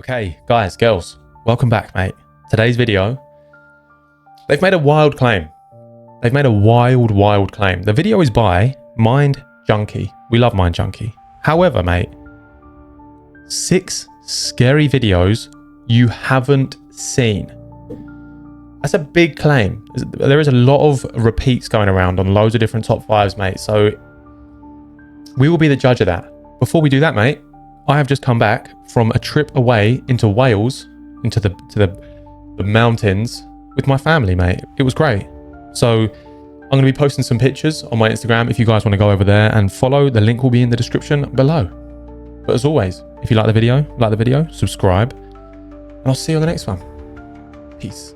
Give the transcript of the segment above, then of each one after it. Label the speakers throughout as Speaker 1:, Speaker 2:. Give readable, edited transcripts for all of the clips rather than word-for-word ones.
Speaker 1: Okay, guys, girls, welcome back, mate. Today's video, they've made a wild claim. They've made a wild claim. The video is by Mind Junkie. We love Mind Junkie. However, mate, 6 scary videos you haven't seen. That's a big claim. There is a lot of repeats going around on loads of different top 5s, mate. So we will be the judge of that. Before we do that, mate, I have just come back from a trip away into Wales, into the mountains with my family, mate. It was great. So I'm going to be posting some pictures on my Instagram if you guys want to go over there and follow. The link will be in the description below. But as always, if you like the video, subscribe, and I'll see you on the next one. Peace.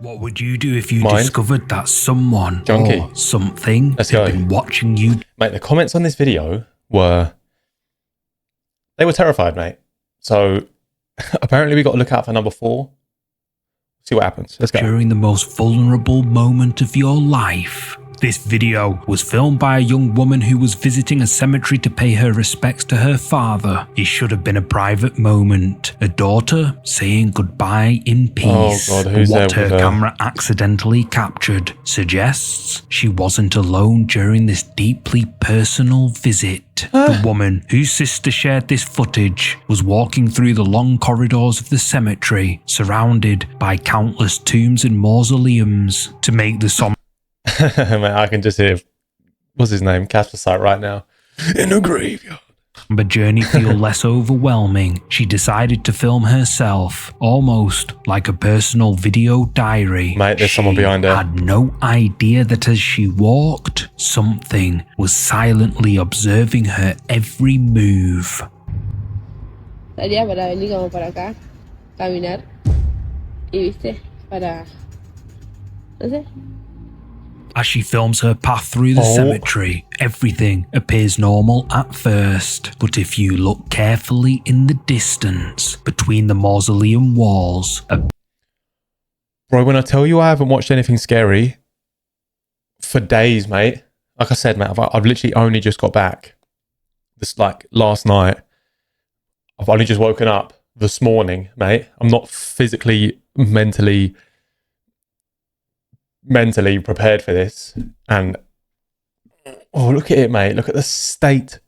Speaker 2: What would you do if you discovered that someone or something had been watching you?
Speaker 1: Mate, the comments on this video were terrified, mate. So apparently we got to look out for number 4. See what happens. Let's go.
Speaker 2: During the most vulnerable moment of your life. This video was filmed by a young woman who was visiting a cemetery to pay her respects to her father. It should have been a private moment. A daughter saying goodbye in peace.
Speaker 1: Oh God, who's
Speaker 2: what
Speaker 1: there
Speaker 2: her camera accidentally captured suggests she wasn't alone during this deeply personal visit. The woman whose sister shared this footage was walking through the long corridors of the cemetery, surrounded by countless tombs and mausoleums. To make the somber
Speaker 1: Mate, I can just hear, what's his name? Casper Sight right now. In a graveyard.
Speaker 2: But journey feel less overwhelming. She decided to film herself, almost like a personal video diary.
Speaker 1: Mate, there's someone behind her.
Speaker 2: Had no idea that as she walked, something was silently observing her every move.
Speaker 3: Salía para venir como para acá, caminar y viste para, no sé.
Speaker 2: As she films her path through the cemetery, everything appears normal at first. But if you look carefully in the distance between the mausoleum walls...
Speaker 1: Bro, when I tell you I haven't watched anything scary for days, mate. Like I said, mate, I've literally only just got back. This, like, last night. I've only just woken up this morning, mate. I'm not physically, mentally prepared for this. And oh, look at it, mate. Look at the state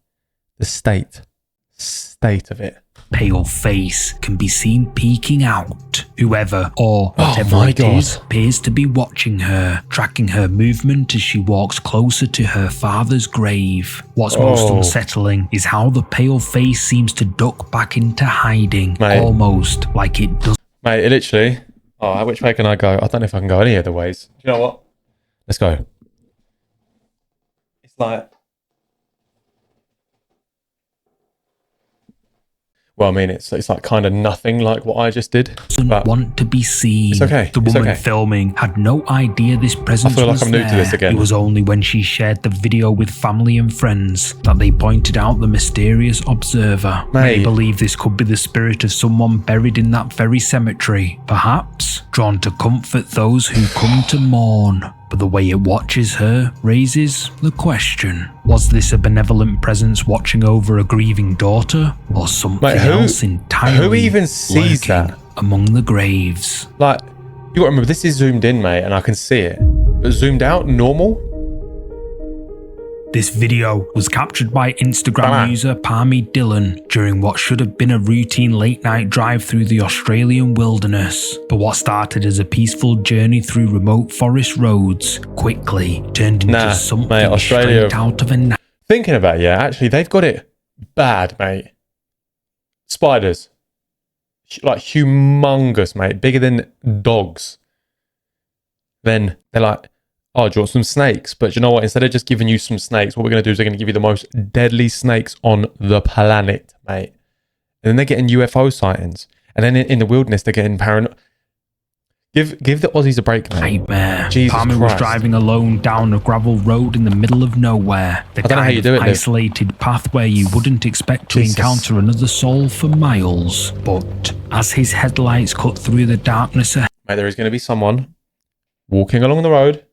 Speaker 1: of it.
Speaker 2: Pale face can be seen peeking out. Whoever or whatever it is appears to be watching her, tracking her movement as she walks closer to her father's grave. What's most unsettling is how the pale face seems to duck back into hiding, mate. Almost like it does.
Speaker 1: Mate, it literally... Oh, which way can I go? I don't know if I can go any other ways. Do you know what? Let's go. It's like... Well, I mean, it's like kind of nothing like what I just did.
Speaker 2: Doesn't want to be seen.
Speaker 1: It's okay.
Speaker 2: The woman filming had no idea this presence was there. I feel like I'm new to this again. It was only when she shared the video with family and friends that they pointed out the mysterious observer. Many believe this could be the spirit of someone buried in that very cemetery, perhaps drawn to comfort those who come to mourn. But the way it watches her raises the question. Was this a benevolent presence watching over a grieving daughter? Or something else entirely
Speaker 1: who even sees that
Speaker 2: among the graves?
Speaker 1: Like, you gotta remember, this is zoomed in, mate, and I can see it. But zoomed out, normal?
Speaker 2: This video was captured by Instagram user Parmi Dillon during what should have been a routine late-night drive through the Australian wilderness. But what started as a peaceful journey through remote forest roads quickly turned into something straight out of a...
Speaker 1: Thinking about it, yeah, actually, they've got it bad, mate. Spiders. Like, humongous, mate. Bigger than dogs. Then they're like... Oh, do you want some snakes? But you know what? Instead of just giving you some snakes, what we're going to do is we're going to give you the most deadly snakes on the planet, mate. And then they're getting UFO sightings. And then in the wilderness, they're getting paranoid. Give the Aussies a break, mate.
Speaker 2: Nightmare.
Speaker 1: Jesus
Speaker 2: Parmi
Speaker 1: Christ.
Speaker 2: was driving alone down a gravel road in the middle of nowhere. The
Speaker 1: I don't know how you do it,
Speaker 2: isolated path where you wouldn't expect to encounter another soul for miles. But as his headlights cut through the darkness ahead...
Speaker 1: Mate, there is going to be someone walking along the road.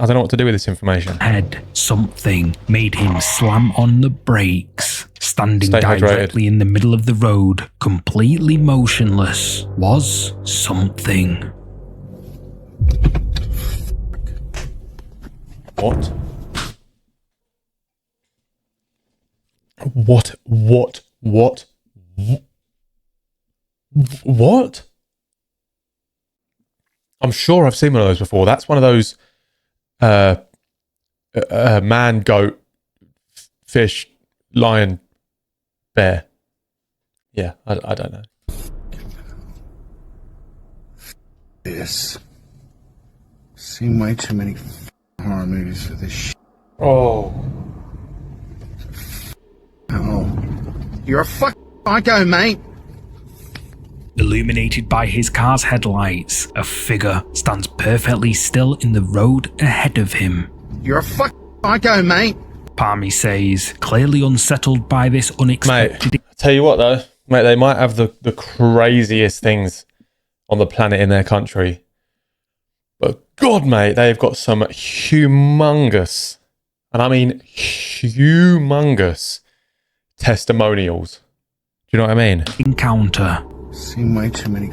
Speaker 1: I don't know what to do with this information.
Speaker 2: Something made him slam on the brakes. standing directly in the middle of the road, completely motionless, was something.
Speaker 1: What? What? I'm sure I've seen one of those before. That's one of those man, goat, fish, lion, bear. Yeah, I don't know.
Speaker 4: This. Seen way too many horror movies for this shit.
Speaker 1: Oh.
Speaker 4: Oh. You're a psycho, mate.
Speaker 2: Illuminated by his car's headlights, a figure stands perfectly still in the road ahead of him.
Speaker 4: You're a psycho, mate.
Speaker 2: Palmy says, clearly unsettled by this unexpected...
Speaker 1: Mate, I tell you what though, mate, they might have the craziest things on the planet in their country. But God, mate, they've got some humongous, and I mean humongous, testimonials. Do you know what I mean?
Speaker 2: Encounter.
Speaker 4: Seen way too many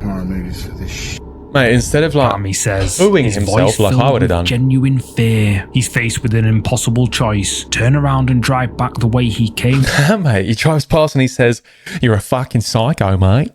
Speaker 4: horror movies for this shit.
Speaker 1: Mate, instead of like
Speaker 2: Palmy says,
Speaker 1: booing
Speaker 2: his
Speaker 1: himself
Speaker 2: voice
Speaker 1: like I would have
Speaker 2: filled
Speaker 1: done.
Speaker 2: with genuine fear. He's faced with an impossible choice. Turn around and drive back the way he came.
Speaker 1: Mate, he drives past and he says, "You're a fucking psycho, mate."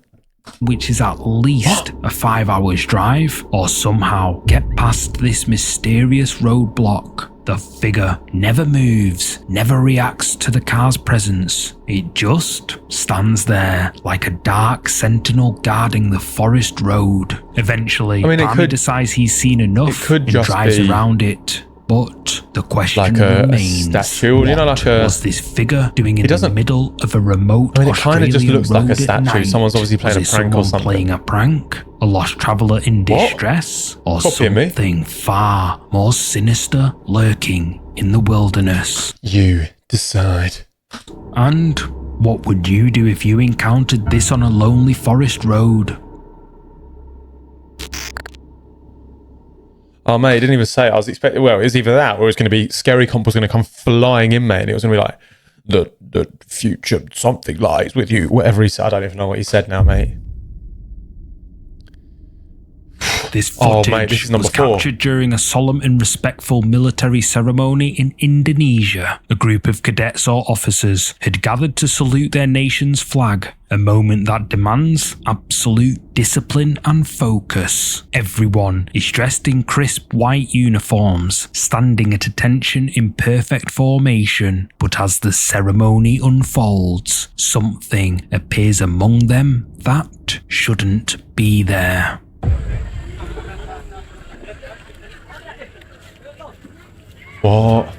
Speaker 2: Which is at least a 5 hours drive, or somehow get past this mysterious roadblock. The figure never moves, never reacts to the car's presence. It just stands there like a dark sentinel guarding the forest road. Eventually, Palmy decides he's seen enough and drives around it. But the question remains,
Speaker 1: a statue, you know, like
Speaker 2: was this figure doing in the middle of a remote Australian road?
Speaker 1: It kind of just looks like a statue. Someone's obviously playing a prank or something.
Speaker 2: Playing a prank? A lost traveller in distress? Or something far more sinister lurking in the wilderness?
Speaker 1: You decide.
Speaker 2: And what would you do if you encountered this on a lonely forest road?
Speaker 1: Oh, mate, he didn't even say it. I was expecting, well, it was either that or it was going to be Scary Comp was going to come flying in, mate, and it was going to be like, the future, something lies with you. Whatever he said. I don't even know what he said now, mate.
Speaker 2: This footage was captured during a solemn and respectful military ceremony in Indonesia. A group of cadets or officers had gathered to salute their nation's flag, a moment that demands absolute discipline and focus. Everyone is dressed in crisp white uniforms, standing at attention in perfect formation, but as the ceremony unfolds, something appears among them that shouldn't be there.
Speaker 1: What?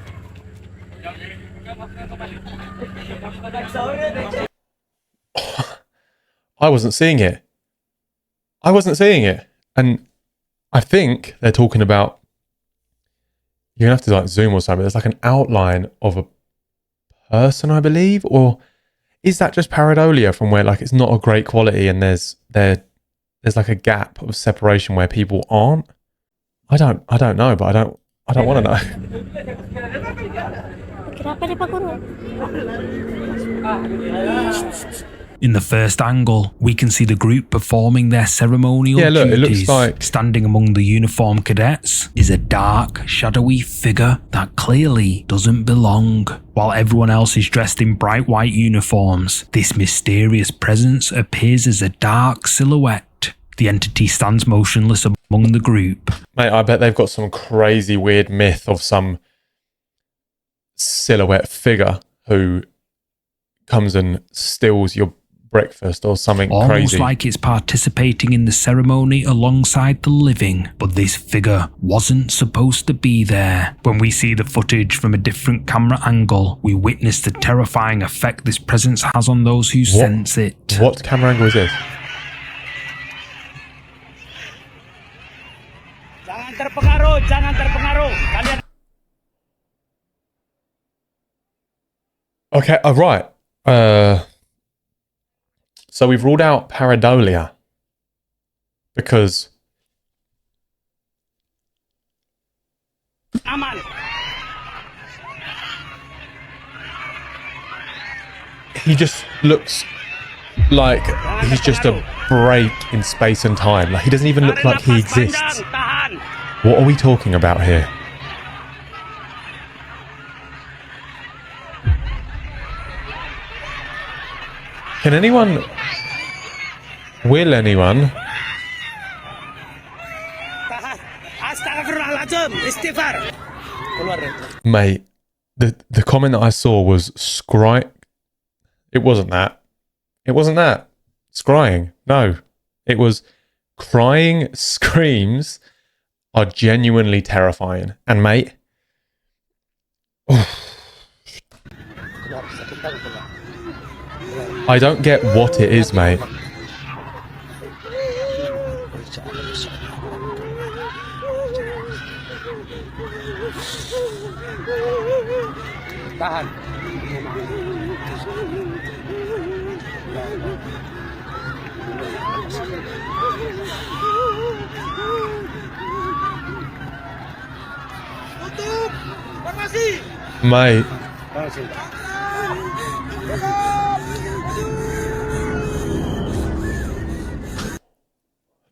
Speaker 1: I wasn't seeing it. And I think they're talking about, you're going to have to like zoom or something. There's like an outline of a person, I believe, or is that just pareidolia from where like it's not a great quality and there's like a gap of separation where people aren't? I don't know, but I don't want to know.
Speaker 2: In the first angle, we can see the group performing their ceremonial duties.
Speaker 1: It looks like
Speaker 2: standing among the uniformed cadets is a dark, shadowy figure that clearly doesn't belong. While everyone else is dressed in bright white uniforms, this mysterious presence appears as a dark silhouette. The entity stands motionless among the group.
Speaker 1: Mate, I bet they've got some crazy weird myth of some silhouette figure who comes and steals your breakfast or something
Speaker 2: almost
Speaker 1: crazy.
Speaker 2: Almost like it's participating in the ceremony alongside the living, but this figure wasn't supposed to be there. When we see the footage from a different camera angle, we witness the terrifying effect this presence has on those who sense it.
Speaker 1: What camera angle is this?
Speaker 5: Jangan terpengaruh.
Speaker 1: Okay, right. So we've ruled out pareidolia because
Speaker 5: Aman.
Speaker 1: he just looks like he's just a break in space and time. Like, he doesn't even look like he exists. What are we talking about here? Can anyone... Will anyone... Mate, the comment that I saw was scry... It wasn't that. It wasn't that. Scrying. No. It was crying screams are genuinely terrifying. And mate... I don't get what it is, mate. Mate.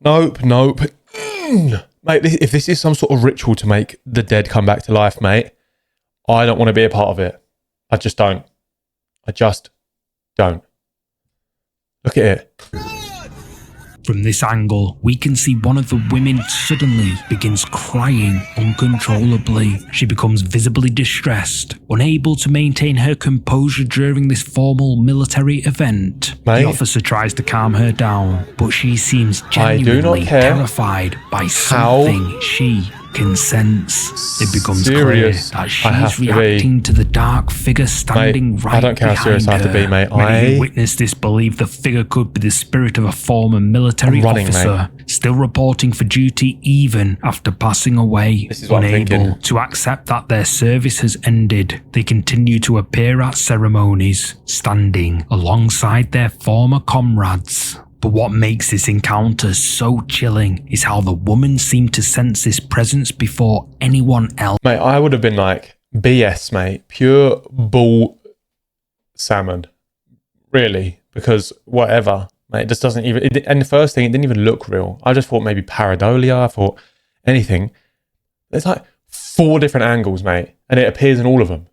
Speaker 1: Nope. Mate, if this is some sort of ritual to make the dead come back to life, mate, I don't want to be a part of it. I just don't. Look at it.
Speaker 2: From this angle, we can see one of the women suddenly begins crying uncontrollably. She becomes visibly distressed, unable to maintain her composure during this formal military event.
Speaker 1: Mate,
Speaker 2: the officer tries to calm her down, but she seems genuinely terrified by something she can sense. It becomes clear that she's reacting to the dark figure standing right behind her. I don't care how serious I have to be, mate. Many who witness this believe the figure could be the spirit of a former military officer, still reporting for duty even after passing away. Unable to accept that their service has ended, they continue to appear at ceremonies, standing alongside their former comrades. But what makes this encounter so chilling is how the woman seemed to sense this presence before anyone else.
Speaker 1: Mate, I would have been like, BS, mate. Pure bull salmon. Really. Because whatever. Mate, it just doesn't even... and the first thing, it didn't even look real. I just thought maybe pareidolia. I thought anything. There's like 4 different angles, mate. And it appears in all of them.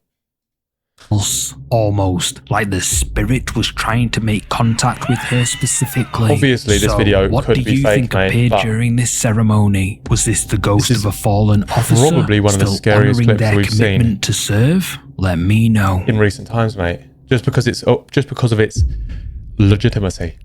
Speaker 2: Almost like the spirit was trying to make contact with her specifically.
Speaker 1: Obviously, this video could be fake, mate. What do you think appeared during
Speaker 2: this ceremony? Was this the ghost of a fallen officer?
Speaker 1: Probably one of the scariest clips we've seen
Speaker 2: to serve? Let me know
Speaker 1: in recent times, mate. Just because of its legitimacy.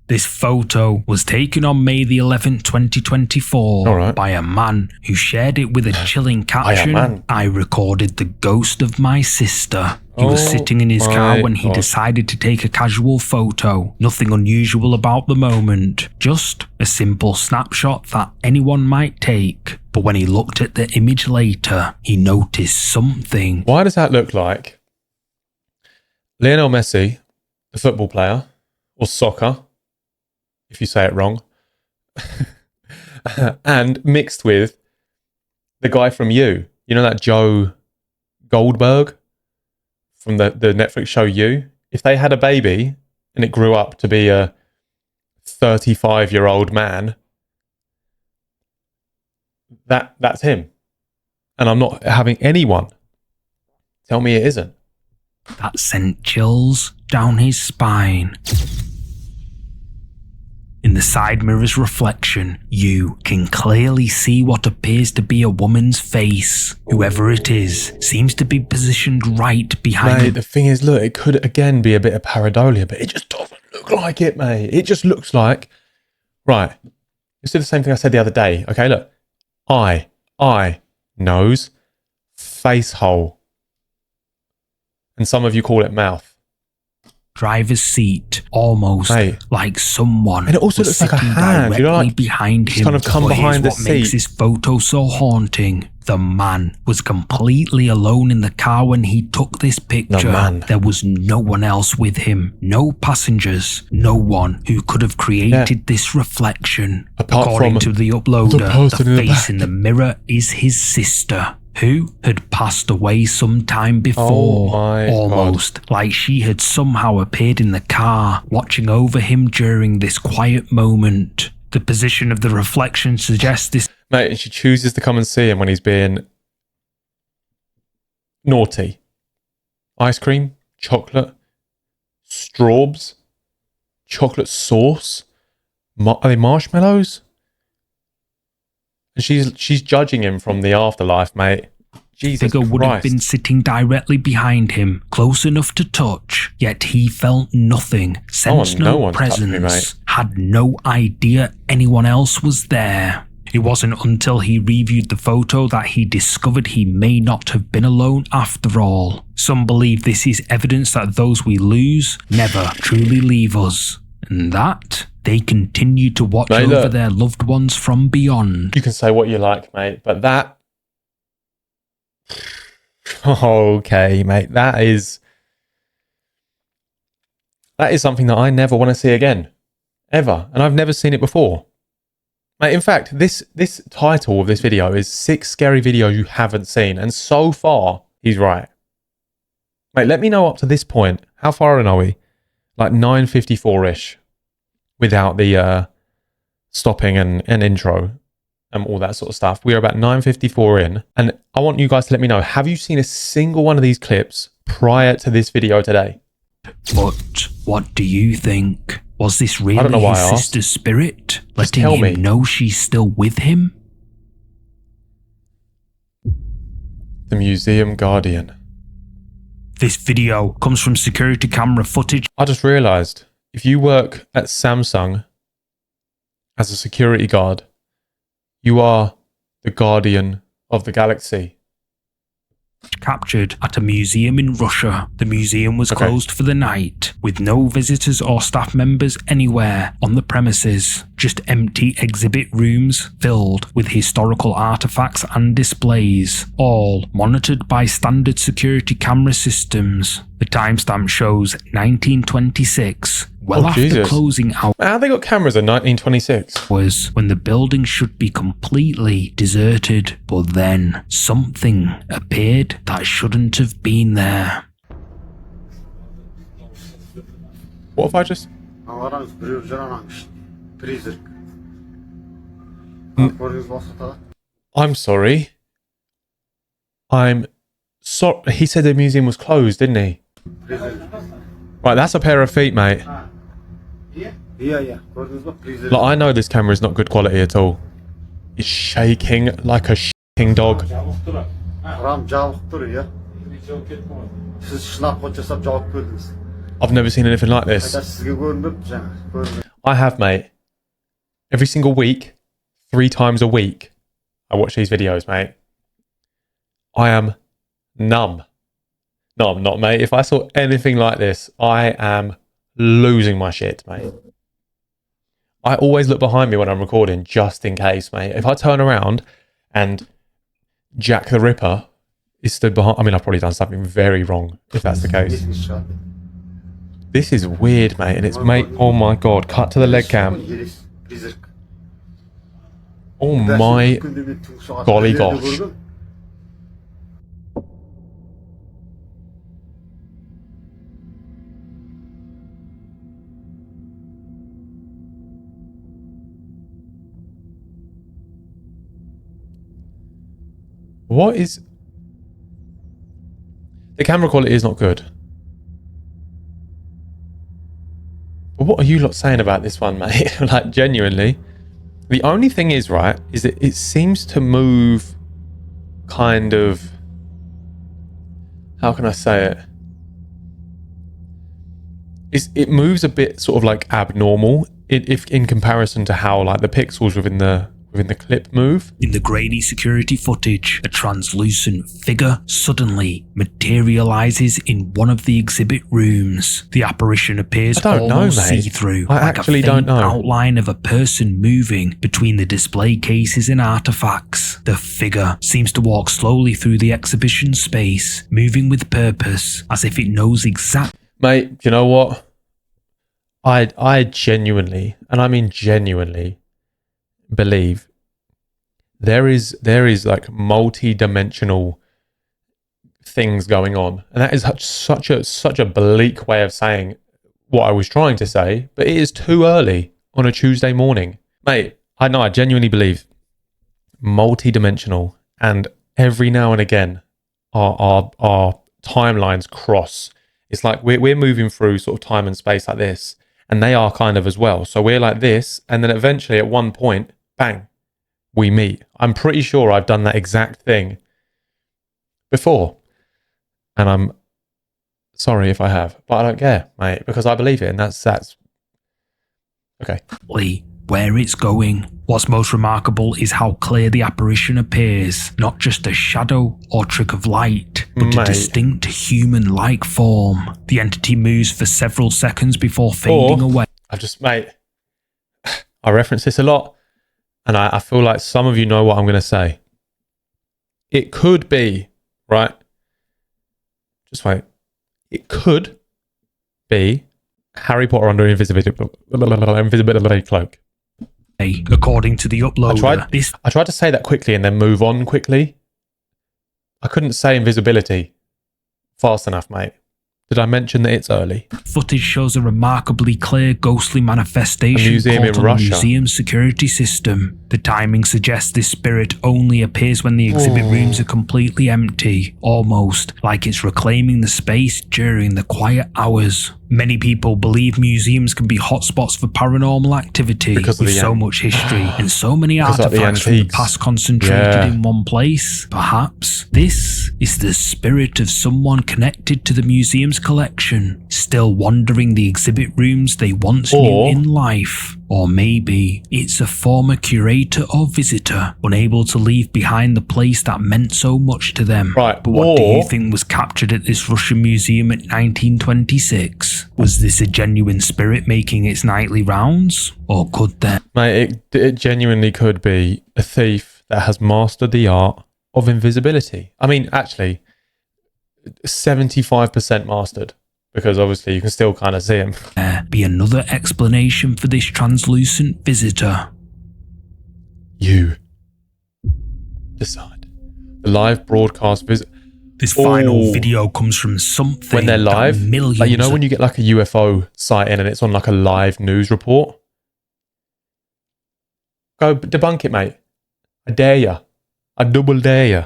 Speaker 1: This
Speaker 2: photo was taken on May the 11th, 2024 by a man who shared it with a chilling caption. I recorded the ghost of my sister. He was sitting in his car when he decided to take a casual photo. Nothing unusual about the moment, just a simple snapshot that anyone might take. But when he looked at the image later, he noticed something.
Speaker 1: Why does that look like Lionel Messi, the football player, or soccer, if you say it wrong, and mixed with the guy from You know that Joe Goldberg from the Netflix show You? If they had a baby and it grew up to be a 35-year-old man, that's him. And I'm not having anyone tell me it isn't.
Speaker 2: That sent chills down his spine. In the side mirror's reflection, you can clearly see what appears to be a woman's face. Whoever it is seems to be positioned right behind.
Speaker 1: Mate, the thing is, look, it could again be a bit of pareidolia, but it just doesn't look like it, mate. It just looks like... Right. You see the same thing I said the other day. Okay, look. Eye, nose, face hole. And some of you call it mouth.
Speaker 2: Driver's seat, almost like someone.
Speaker 1: And it also looks like a hand, you know, like
Speaker 2: behind him.
Speaker 1: Kind of come behind the seat.
Speaker 2: What makes this photo so haunting? The man was completely alone in the car when he took this picture. There was no one else with him, no passengers, no one who could have created this reflection. According to the uploader, the face in the mirror is his sister, who had passed away some time before, almost like she had somehow appeared in the car, watching over him during this quiet moment. The position of the reflection suggests this...
Speaker 1: Mate, and she chooses to come and see him when he's being naughty. Ice cream, chocolate, straws, chocolate sauce, are they marshmallows? And she's judging him from the afterlife, mate. Jesus
Speaker 2: Figure would have been sitting directly behind him, close enough to touch, yet he felt nothing, sensed no presence, had no idea anyone else was there. It wasn't until he reviewed the photo that he discovered he may not have been alone after all. Some believe this is evidence that those we lose never truly leave us, and that they continue to watch over their loved ones from beyond.
Speaker 1: You can say what you like, mate, but that... Okay, mate, that is something that I never want to see again. Ever. And I've never seen it before. Mate, in fact, this title of this video is 6 scary videos you haven't seen. And so far, he's right. Mate, let me know up to this point. How far in are we? Like 9:54-ish. Without the stopping and intro and all that sort of stuff. We're about 9:54 in. And I want you guys to let me know, have you seen a single one of these clips prior to this video today?
Speaker 2: But what do you think? Was this really his sister's spirit, letting him know she's still with him?
Speaker 1: The Museum Guardian.
Speaker 2: This video comes from security camera footage.
Speaker 1: I just realised, if you work at Samsung as a security guard, you are the guardian of the galaxy.
Speaker 2: Captured at a museum in Russia. The museum was closed for the night, with no visitors or staff members anywhere on the premises. Just empty exhibit rooms filled with historical artifacts and displays, all monitored by standard security camera systems. The timestamp shows 1926, well after closing hours.
Speaker 1: How they got cameras in 1926?
Speaker 2: Was when the building should be completely deserted, but then something appeared that shouldn't have been there.
Speaker 1: What if I just... I'm sorry. I'm sorry. He said the museum was closed, didn't he? Right, that's a pair of feet, mate. Like, I know this camera is not good quality at all. It's shaking like a shaking dog. I've never seen anything like this. I have, mate. Every single week, 3 times a week, I watch these videos, mate. I am numb. No, I'm not, mate. If I saw anything like this, I am losing my shit, mate. I always look behind me when I'm recording, just in case, mate. If I turn around and Jack the Ripper is stood behind... I mean, I've probably done something very wrong, if that's the case. This is weird, mate. And it's, mate, oh my God. Cut to the leg cam. Oh my golly gosh. What is... The camera quality is not good. But what are you lot saying about this one, mate? Like, genuinely. The only thing is, right, is that it seems to move kind of... How can I say it? It moves a bit sort of like abnormal if in comparison to how like the pixels within the clip move.
Speaker 2: In the grainy security footage, a translucent figure suddenly materializes in one of the exhibit rooms. The apparition appears almost see-through, like a faint outline of a person moving between the display cases and artifacts. The figure seems to walk slowly through the exhibition space, moving with purpose, as if it knows exactly.
Speaker 1: Mate, you know what? I genuinely, and I mean genuinely, believe there is like multi-dimensional things going on, and that is such a bleak way of saying what I was trying to say, but it is too early on a Tuesday morning, mate. I know, I genuinely believe multi-dimensional, and every now and again our timelines cross. It's like we're moving through sort of time and space like this, and they are kind of as well. So we're like this, and then eventually at one point, bang, we meet. I'm pretty sure I've done that exact thing before, and I'm sorry if I have, but I don't care, mate, because I believe it, and that's okay.
Speaker 2: Where it's going. What's most remarkable is how clear the apparition appears. Not just a shadow or trick of light, but a distinct human-like form. The entity moves for several seconds before fading away.
Speaker 1: I reference this a lot, and I feel like some of you know what I'm going to say. It could be, right? Just wait. It could be Harry Potter under invisibility cloak.
Speaker 2: According to the uploader,
Speaker 1: I tried to say that quickly and then move on quickly. I couldn't say invisibility fast enough, mate. Did I mention that it's early?
Speaker 2: Footage shows a remarkably clear ghostly manifestation caught on the museum's security system. The timing suggests this spirit only appears when the exhibit rooms are completely empty, almost like it's reclaiming the space during the quiet hours. Many people believe museums can be hotspots for paranormal activity with so much history and so many artifacts from the past concentrated in one place. Perhaps this is the spirit of someone connected to the museum's collection, still wandering the exhibit rooms they once knew in life. Or maybe it's a former curator or visitor, unable to leave behind the place that meant so much to them.
Speaker 1: Right.
Speaker 2: But what do you think was captured at this Russian museum in 1926? Was this a genuine spirit making its nightly rounds? Or could there...
Speaker 1: Mate, it genuinely could be a thief that has mastered the art of invisibility. I mean, actually, 75% mastered. Because obviously you can still kind of see him.
Speaker 2: Be another explanation for this translucent visitor.
Speaker 1: You decide. The live broadcast visit.
Speaker 2: This final video comes from something
Speaker 1: when they're live.
Speaker 2: Millions
Speaker 1: like, you know when you get like a UFO sighting and it's on like a live news report? Go debunk it, mate. I dare ya. I double dare ya.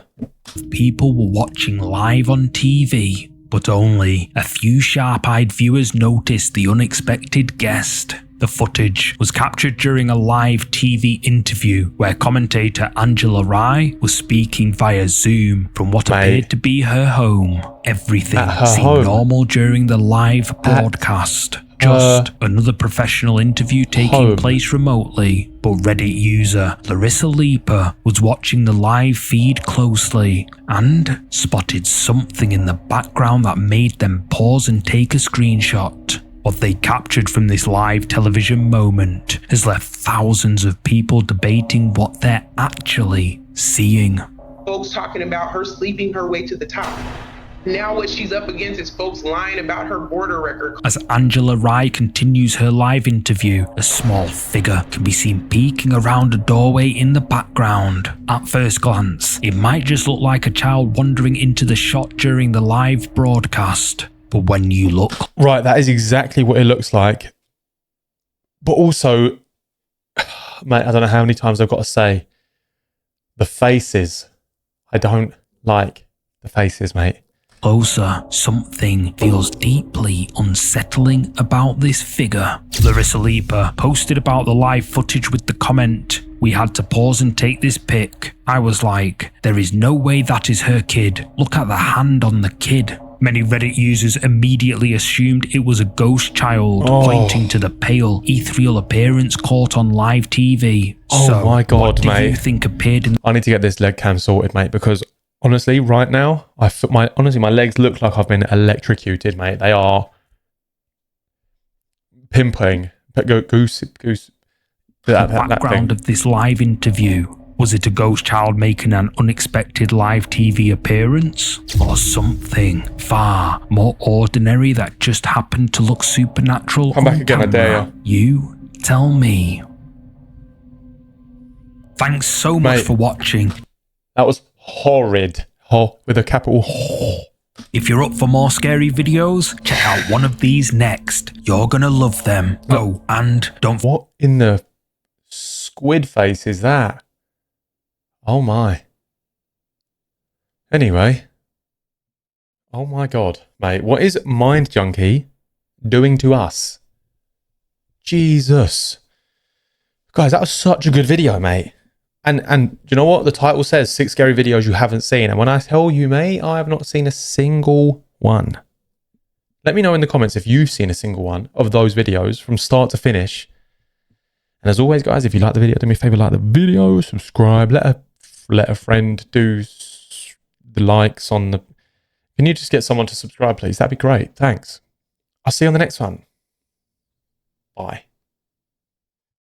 Speaker 2: People were watching live on TV. But only a few sharp-eyed viewers noticed the unexpected guest. The footage was captured during a live TV interview where commentator Angela Rye was speaking via Zoom from what appeared to be her home. Everything seemed normal during the live broadcast. Just another professional interview taking place remotely. But Reddit user Larissa Leaper was watching the live feed closely and spotted something in the background that made them pause and take a screenshot. What they captured from this live television moment has left thousands of people debating what they're actually seeing.
Speaker 6: Folks talking about her sleeping her way to the top. Now what she's up against is folks lying about her border record.
Speaker 2: As Angela Rye continues her live interview, a small figure can be seen peeking around a doorway in the background. At first glance, it might just look like a child wandering into the shot during the live broadcast. But when you look...
Speaker 1: Right, that is exactly what it looks like. But also, mate, I don't know how many times I've got to say, the faces. I don't like the faces, mate.
Speaker 2: Closer, something feels deeply unsettling about this figure. Larissa Leaper posted about the live footage with the comment, "We had to pause and take this pic. I was like, there is no way that is her kid. Look at the hand on the kid." Many Reddit users immediately assumed it was a ghost child, pointing to the pale, ethereal appearance caught on live TV.
Speaker 1: Oh my God,
Speaker 2: what
Speaker 1: mate.
Speaker 2: do you think appeared in...
Speaker 1: I need to get this leg cam sorted, mate, because honestly, right now, my legs look like I've been electrocuted, mate. They are pimping. Goose.
Speaker 2: The background of this live interview. Was it a ghost child making an unexpected live TV appearance? Or something far more ordinary that just happened to look supernatural?
Speaker 1: Come back again, I dare
Speaker 2: you. You tell me. Thanks so much for watching.
Speaker 1: That was horrid. With a capital H.
Speaker 2: If you're up for more scary videos, check out one of these next. You're gonna love them. Oh, and don't...
Speaker 1: What in the squid face is that? Oh my. Anyway. Oh my God, mate. What is Mind Junkie doing to us? Jesus. Guys, that was such a good video, mate. And do you know what? The title says 6 scary videos you haven't seen. And when I tell you, mate, I have not seen a single one. Let me know in the comments if you've seen a single one of those videos from start to finish. And as always, guys, if you like the video, do me a favor, like the video, subscribe, let a friend do the likes on the... Can you just get someone to subscribe, please? That'd be great. Thanks. I'll see you on the next one. Bye.